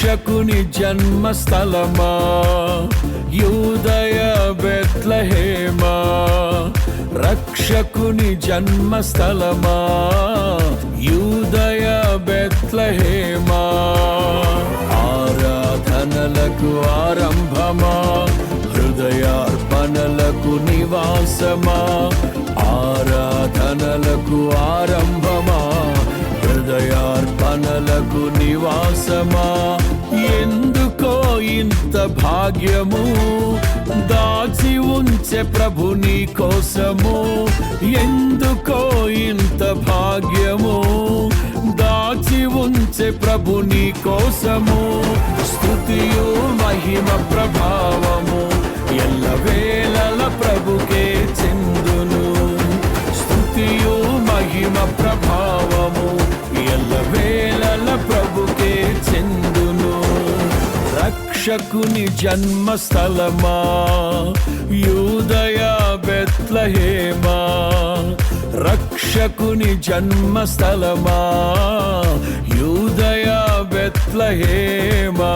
రక్షకుని జన్మస్థలమా యూదయ బెత్లెహేమా, రక్షకుని జన్మస్థలమా యూదయ బెత్లెహేమా. ఆరాధనలకు ఆరంభమా, హృదయార్పణలకు నివాసమా, ఆరాధనలకు ఆరంభమా, హృదయార్పణలకు నివాసమా. ఎందుకో ఇంత భాగ్యము దాచి ఉంచే ప్రభు నీ కోసము, ఎందుకో ఇంత భాగ్యము దాచి ఉంచే ప్రభు నీ కోసము. స్తుతియు మహిమ ప్రభావము ఎల్లవేళల ప్రభుకే చెందును, స్తుతియు మహిమ ప్రభావము ఎల్లవేళల ప్రభుకే చెందును. రక్షకుని జన్మస్థలమా యూదయ బెత్లెహేమా, రక్షకుని జన్మస్థలమా యూదయ బెత్లెహేమా.